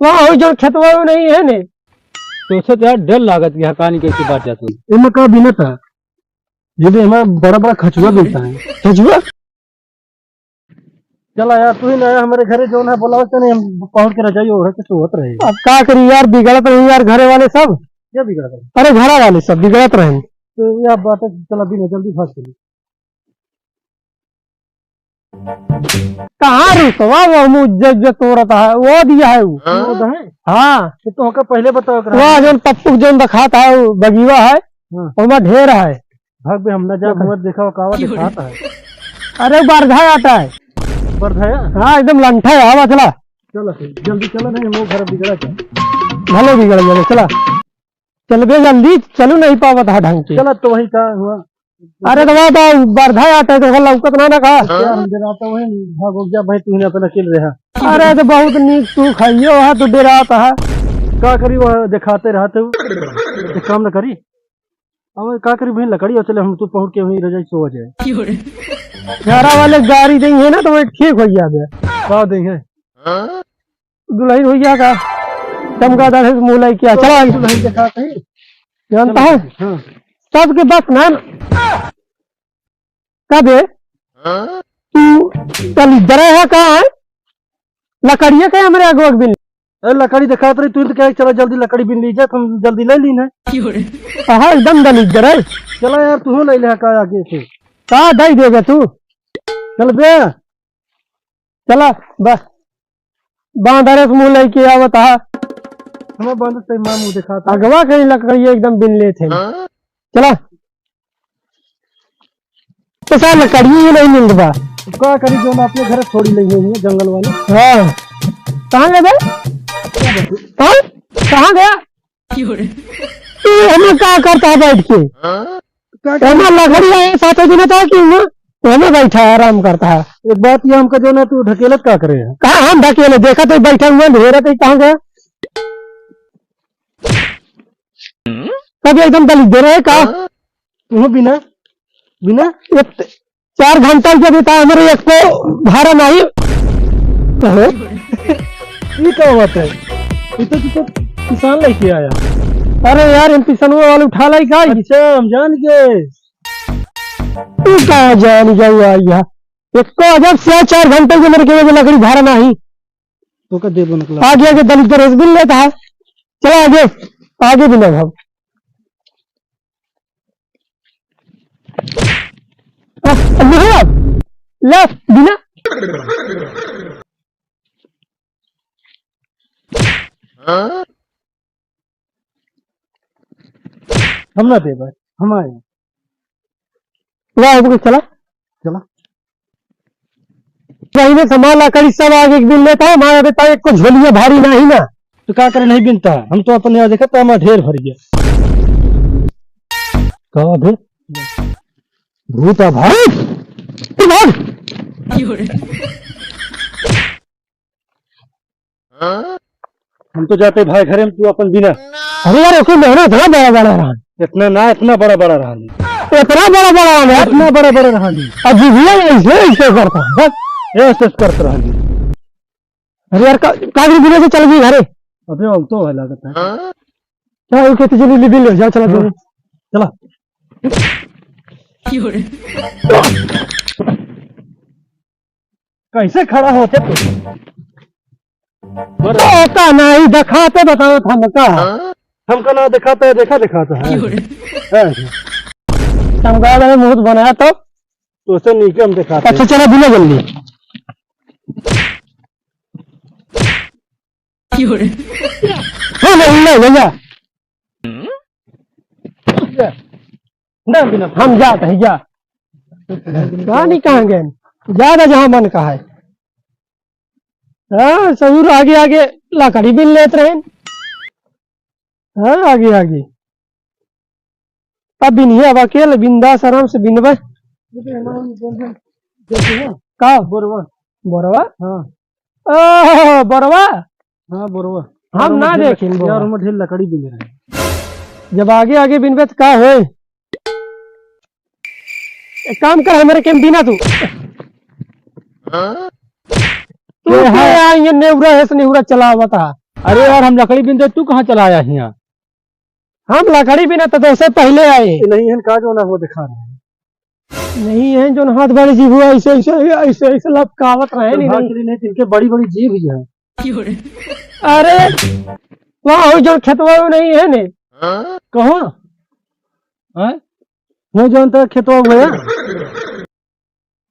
वहाँ जो खेतवा नहीं है ने तो उससे यार डर लागत की हकानी कैसी बात जाती है। इनमें का बिना था ये हमारा बड़ा बड़ा खचुआ मिलता है। खजुआ चला यार तू ही ना हमारे घरे जो ना बोला नहीं हम पहुंच के रजाई हो तो सोत रहे। अब क्या करी यार, बिगड़त रही यार घरे वाले सब। क्या बिगड़ा था? अरे घरा वाले सब बिगड़त रहे। तो ये आप बात चला बिना जल्दी फंस गई। कहाँ रुसवा वो मुझे जो तोड़ता है वो दिया है वो। हाँ तो का पहले बताओ करा। वहाँ जो पप्पू जो दिखाता है वो बगीवा है, उसमें ढेर है। भाग भी हमने जा हुआ देखा कावा दिखाता है। अरे बरधा आता है। बरधाया? हाँ एकदम लंठा है। हवा चला चलो जल्दी चलो नहीं वो घर बिगड़ा क्या? भले बिगड़ गया। चला चल बे जल्दी, चलू नहीं पावा था ढंग से। चला तो वही का हुआ। अरे तो वहाँ तो बरधा आता है तो लौकत ना कहा। क्या हम डराता वही भाग गया भाई तूने अपना खेल रहा। अरे तो बहुत नीक तू खाइयो है तो डराता है। का करी वह दिखाते रहते हो काम न करी। अब का करी भाई लकड़ी और चले हम तो पहुंच के वही रजाई सो जाए। घरा वाले गाड़ी देंगे ना तो वो ठीक हो जाए। का देंगे दुल्हन हो गया का चमकादड़ है मुँह लाई क्या। चला दुल्हन दिखाते हैं जानता है हाँ। सबके बस ना कब तू चल इधर है कहाँ है लकड़िया क्या हमारे अगवा बिन। अरे लकड़ी दिखाते रही तू तो क्या चला जल्दी लकड़ी बिन लीजिए तुम जल्दी ले ली ना। हाँ एकदम दल इधर है। चला यार तू ले ले का आगे से कहा दई देगा तू। चल बे चला बस बांधरे से मुँह लाई के आवत है। हमें बंद से मां मुंह दिखाता अगवा कहीं लकड़िया एकदम बिन ले थे। चला तो साल लकड़ी ही नहीं मिल रहा। का करी जो ना अपने घर थोड़ी ले हुई है जंगल वाले। हाँ कहाँ गए कहाँ गया तू हमें क्या करता है बैठ के। हमें लकड़ी आए सातों दिन था कि हमें बैठा है आराम करता है। एक बात ये हमका जो ना तू ढकेलत का करे है। कहा हम ढकेले देखा तो बैठा हुआ ढेरा तो कहाँ गया। कभी एकदम दलित दे रहे का तू बिना बिना 4 घंटा जब था हमारे एक को भाड़ा नहीं। ये क्या बात है ये तो किसान लेके आया। अरे यार इन किसानों वाले उठा लाई का। अच्छा हम जान गए तू कहाँ जान गया यार एक को जब से 4 घंटे के मेरे के लकड़ी भाड़ा नहीं तो का दे बन आगे आगे दलित रेस बिल लेता है। चला आगे आगे बिना भाव ले बिना हम ना दे भाई हम आए चला चला वही में सामान लकड़ी सब आगे एक दिन लेता है। हमारा बेटा एक को झोलिया भारी नहीं ना तो क्या करे नहीं बिनता हम तो अपने यहाँ देखा तो हमारा ढेर भर गया। कहा भूत भाई हम तो जाते भाई घरे में तू अपन बिना। अरे यार उसको मेहनत इतना बड़ा बड़ा रहा इतना ना इतना बड़ा बड़ा रहा इतना बड़ा बड़ा रहा इतना बड़ा बड़ा रहा अभी ऐसे ऐसे करता बस ऐसे करते रहा। अरे यार कागज बिना से चल गई घरे। अबे अब तो लागत है चलो ओके तो जल्दी बिल ले जाओ। चला चला कैसे खड़ा होते होता नहीं दिखाते बताओ हमका हमका ना दिखाता है देखा दिखाता है चमका में मुहूर्त बनाया तो उसे नीचे हम दिखाते। अच्छा चला बिना जल्दी नहीं भैया ना बिना हम जाते हैं जा कहाँ नहीं कहाँ गए ज्यादा जहाँ मन का है। हाँ जरूर आगे आगे लकड़ी बिन लेते रहे। हाँ आगे आगे अब बिन अब अकेले बिंदास आराम से बिनबे का बोरवा बोरवा। हाँ बोरवा हाँ बोरवा हम ना देखें यार हम ढेर लकड़ी बिन रहे। जब आगे आगे बिनबे तो का है। एक काम कर हमारे केम बिना तू तू है नेवरा है नेवरा चला हुआ था अरे यार हम लकड़ी बिनते तू कहाँ चला आया यहाँ? हम लकड़ी बिना तो उससे पहले आए। नहीं है का जो ना वो दिखा रहे हैं। नहीं है जो हाथ बड़ी जीभ हुआ ऐसे ऐसे ऐसे ऐसे लपकावत रहे नहीं। नहीं इनके बड़ी बड़ी जीभ ही है। अरे वहाँ जो खेतवा में नहीं है ने कहाँ नहीं जानता खेतवा भैया।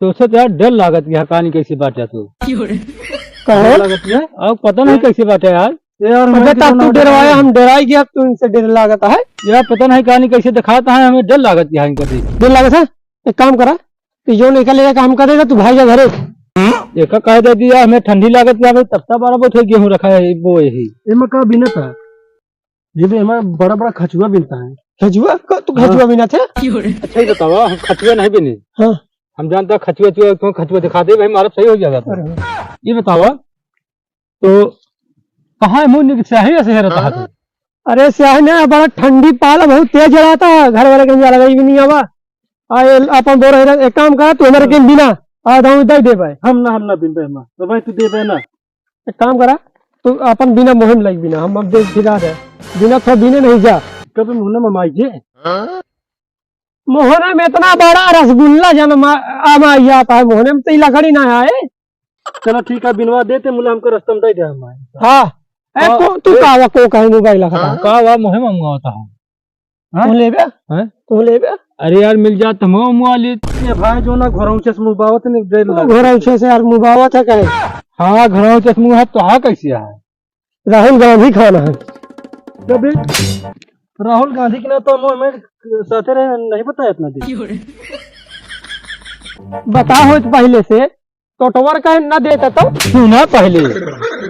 तो उससे तो यार डर लागत की कहानी कैसी बात है तू? कहो लागत है अब पता नहीं कैसी बात है यार। यार अबे तब तू डरवाया हम डराई गया तू इनसे डर लागत है। यार पता नहीं कहानी कैसे दिखाता है, हमें डर लागत की है कभी। डर लागत है। एक काम करा कि जो निकलेगा काम करेगा तू भाई जा घरे। एक कह दे दिया हमें ठंडी लागत की भाई तब 12 बोथे गेहूं रखा है वो यही। इमा का बिना था ये भी हमारा बड़ा बड़ा खचुआ बिनता है। खजुआ तू खजुआ बिना थे। अच्छा ही बताओ हम खचुआ नहीं बिनी। हाँ हम जानता खचुआ क्यों खचुआ दिखा दे भाई मारा सही हो जाएगा। तो ये बताओ तो कहाँ मुंह स्याही ऐसे रहता है तू? अरे स्याही ना बड़ा ठंडी पाला बहुत तेज जलाता है घर वाले गंजा लगाई भी नहीं आवा। आए अपन बोल रहे एक काम करा तू हमारे के बिना आधा दे दे भाई। हम ना बिन पे तो भाई तू दे दे ना। एक काम करा तू अपन बिना मुहिम लग बिना हम अब देख दिला दे बिना थोड़ा बिने नहीं जा। कभी मुन्ना ममाई जे मोहना में इतना बड़ा रसगुल्ला जन्म आमाई आता है मोहने में तो लकड़ी ना आए। चलो ठीक है बिनवा देते मुला हमको रास्ता में दे दे हमारे। हाँ तू कावा को कहे मोबाइल खाता का वा मुहे मंगवाता हूँ। तू ले बे हैं? तू ले बे। अरे यार मिल जाता हम वाली ये भाई जो ना घरों से मुबावत ने दे लगा घोड़ा उछे से यार मुबावत है कहे। हाँ घरों चश्मू है तो हाँ कैसे है? राहुल गांधी खाना है। कभी राहुल गांधी के ना तो हमें साथे रहे नहीं बताया इतना दिन। बता हो पहले से टोटवर का न देता तो सुना पहले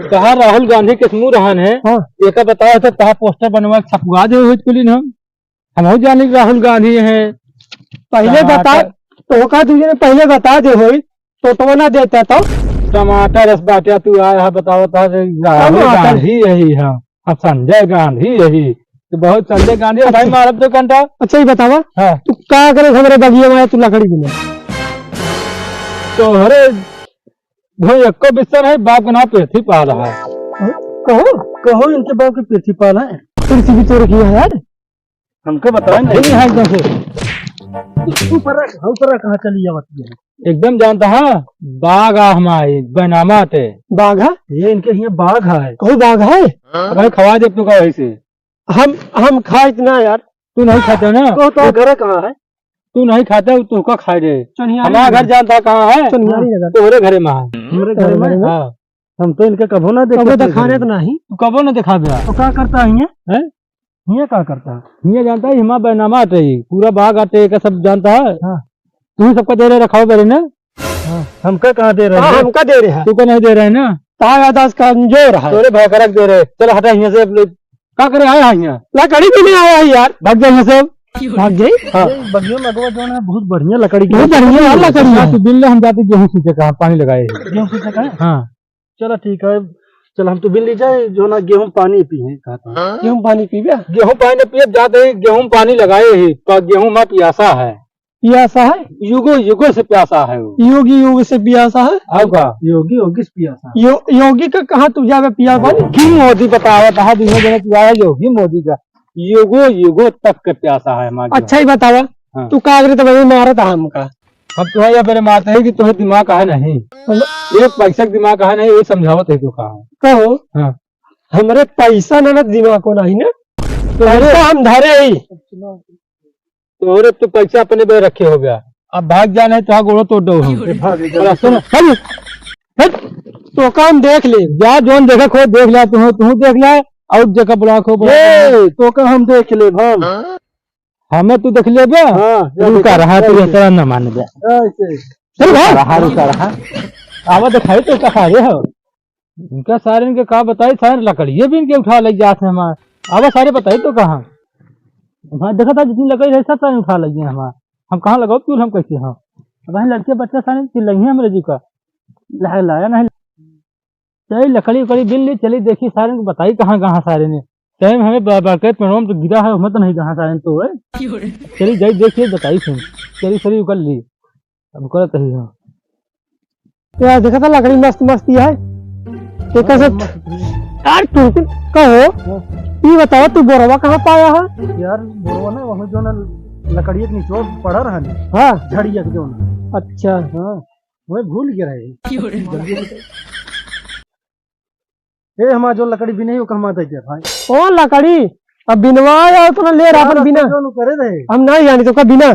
कहा राहुल गांधी के समूह रहन है। हाँ एक बताया था कहा पोस्टर बनवा छपवा दे हुए कुलीन हम हो जाने कि राहुल गांधी है। पहले बता तो का तुझे पहले बता दे हो टोटवा ना देता तो टमाटर रस बाटिया तू आया है बताओ था राहुल गांधी यही है अब संजय गांधी यही तो बहुत संजय गांधी भाई मारब दो घंटा। अच्छा ही बतावा हाँ तू क्या करे हमारे बगिया में तू लकड़ी बिना तो अरे भाई एको बिस्तर है बाप का नाम पेथी पा रहा है। कहो इनके बाप की पृथ्वी पाल है कुर्सी भी चोर किया है यार हमको बताया नहीं है एकदम से ऊपर कहाँ चली जाती है एकदम जानता है बाग आ हमारी बैनामा थे बाघ है ये इनके यहाँ बाघ है। कोई बाघ है भाई खवा दे तू का वैसे हम खाए इतना यार। तू नहीं खाते ना तो घर कहाँ है तू नहीं खाते तू का खाए दे चनियारी हमारा घर जानता कहाँ है चनियारी नगर तोहरे घरे में है। हमारे घर में हाँ हम तो इनके कभो ना कभी देखते तो खाने तो नहीं तू कबो न दिखा दिया तो क्या करता है हैं? ये क्या करता है ये जानता है हिमा बैनामा आते ही पूरा बाग आते का सब जानता है। हाँ। तू ही सबका दे रहे रखाओ मेरे ने हमका कहाँ दे रहे हाँ हैं हमका दे रहे हैं तू को नहीं दे रहे ना ताया दास कमजोर है तोरे भाई करक दे रहे चल हटा यहाँ से क्या करे आया यहाँ लकड़ी भी नहीं आया है यार। भाग जा यहाँ से भाग गई हाँ ये बगियों में अगवा जो है बहुत बढ़िया लकड़ी की बहुत बढ़िया यार लकड़ी है। तू बिल ले हम जाते गेहूँ सींचे कहाँ पानी लगाए गेहूं से जगह है। हाँ चलो ठीक है चल हम तो बिन ली जाए जो ना गेहूं पानी पिए कहता है। क्यों पानी पीबे गेहूँ पानी पिए जाते ही गेहूँ पानी लगाए ही पर गेहूँ में प्यासा है पियासा है युगो युगो से प्यासा है वो। योगी योग से पियासा है। आपका योगी योगी से पिया था योगी का कहाँ तू जावे पिया पानी की मोदी बताया था दिनों दिन पिया योगी मोदी का युगो युगो तक का प्यासा है हमारे। अच्छा ही बतावा हाँ। तू कागरे तो वही मारा था हमका। अब तुम्हें या मेरे मारते है कि तुम्हें दिमाग है नहीं एक पैसा दिमाग है नहीं वही समझावत है तू कहा कहो हाँ। हमरे पैसा ना दिमाग को नहीं ना तो हम धरे ही तो तो पैसा अपने पे रखे हो गया अब भाग जाना है तो हाँ गोड़ो तोड़ दो हम। बोला, सुन, चल, हट, तो काम देख ले जा जोन देखा खो देख लिया तू देख लिया और जगह बुला खो तो का हम देख ले हम हमें तू देख ले बे रुका रहा तू तेरा न मान बे ऐसे चल भाग रुका रहा आवा दिखाई तो कहा रे हो इनका सारे इनके कहा बताई सारे लकड़िये भी इनके उठा ले जाते हैं हमारे आवा सारे बताई तो कहाँ हाँ देखा था जितनी लकड़ी है सब सारे उठा लगे हमारा हम कहाँ लगाओ क्यों हम कैसे हाँ वही लड़के बच्चे सारे चिल्लाइए हमारे जी का लाया नहीं चली लकड़ी उकड़ी बिन ली चली देखी सारे को बताई कहाँ कहाँ सारे ने टाइम हमें बरकत पेड़ों में तो गिरा है हमें तो नहीं कहाँ सारे तो है चली जाई देखिए बताई सुन चली सरी उकल ली अब करत ही हाँ यार देखा था लकड़ी मस्त मस्त है एक से यार तू कहो ये बताओ तू बोरवा कहाँ पाया है? यार बोरवा ना वहाँ जो ना लकड़िया के निचोड़ पड़ा रहा नहीं, हाँ झड़िया के जो ना, अच्छा हाँ वही भूल गया रहे। ए हमारा जो लकड़ी भी नहीं वो कहमा दे भाई। ओ लकड़ी अब बिनवा या तो ले रहा अपन बिना जो करे रहे हम नहीं जानी तो का बिना है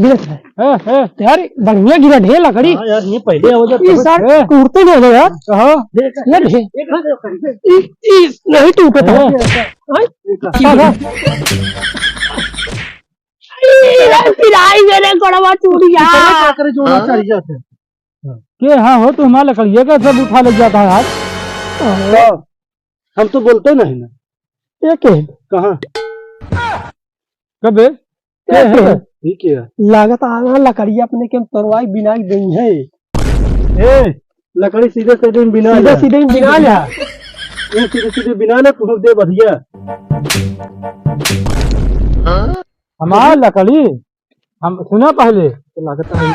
बिना है यार बढ़िया गिरा ढेर लकड़ी। हाँ यार ये पहले हो ये सर टूटते नहीं हो यार। कहो यार नहीं टूटे गड़वा टूट गया। करे जो ना चढ़ जाते के हाँ हो तो हमारा लकड़िए का सब उठा ले जाता है आज। हम तो बोलते नहीं ना। ये के कहाँ कबे ठीक है लागत आना लकड़ी अपने के तोड़वाई बिना गई है। ए लकड़ी सीधे सीधे बिना सीधे सीधे बिना लिया ये सीधे सीधे बिना ले तू दे बढ़िया। हमारा लकड़ी हम सुना पहले तो लागत है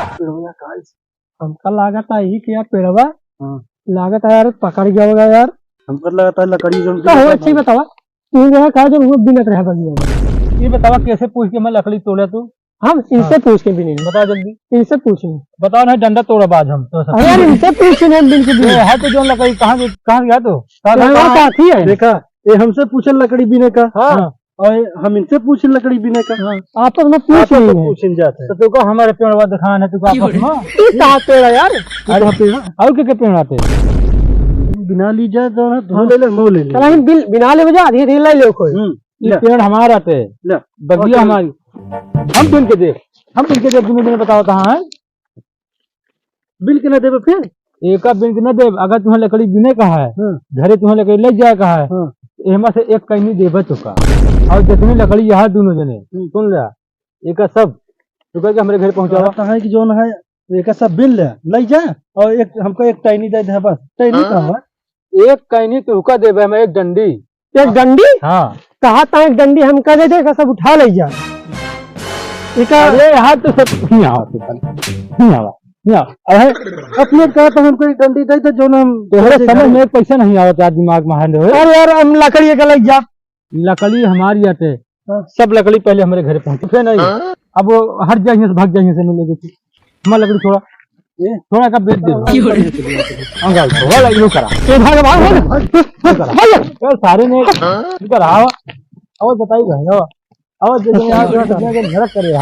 हमका लागत है ही कि यार पेड़वा हाँ लागत है यार पकड़ गया होगा यार। हमको लगता है लकड़ी जो हो अच्छी बतावा तू जो कहा जो वो बिनत रहा बगी ये बतावा कैसे पूछ के मैं लकड़ी तोड़ा तू? हम इनसे पूछ के भी नहीं बता जल्दी इनसे पूछेंगे। बताओ ना डंडा तोड़ा बाज हम तो अरे यार इनसे पूछेंगे बिन के बिन है तो जो लकड़ी कहाँ गया तो साथी है देखा ये हमसे पूछे लकड़ी बिने का हाँ और हम इनसे पूछे लकड़ी बिने का आपस में पूछ नहीं है। पूछने जाते तो तू को हमारे पेड़ वा दिखाना है तू को आपस में कहा पेड़ यार अरे और के पेड़ आते बिना ली जाए तो ना धो ले ले मो ले ले चला हम बिना ले बजा आधी ढील ले कोई ये पेड़ हमारा आते ले बगिया हमारी हम बिन के दे दोनों दिन बताओ कहाँ है बिल के ना देवे फिर एक बिन के न दे। अगर तुम्हें लकड़ी बिने का है घरे तुम्हें लकड़ी ले जाए का है एमा से एक कहीं देवे चुका और जितनी लकड़ी यहाँ दोनों जने सुन लिया एक सब तो कह हमारे घर पहुँचावा है कि जो ना है एक सब बिल ले जा और एक हमको एक टाइनी दे दे बस टाइनी कहाँ एक कहीं तुका देवे मैं एक डंडी एक डंडी हाँ कहा था एक डंडी हम कह देगा सब उठा ले जा अरे यहाँ तो सब नहीं आवा अरे अपने कहा तो हमको एक डंडी दे तो जो ना हम तोहरे समझ में पैसा नहीं आवता दिमाग में हाल हो। अरे यार हम लकड़ी का लग जा लकड़ी हमारी आते सब लकड़ी पहले हमारे घर पहुंचे नहीं अब वो हर जगह से भाग जाएंगे से मिलेगी थी हमारा लकड़ी थोड़ा का बेच दे अंगाल थोड़ा लगी करा सारे ने करा और बताइए घर करे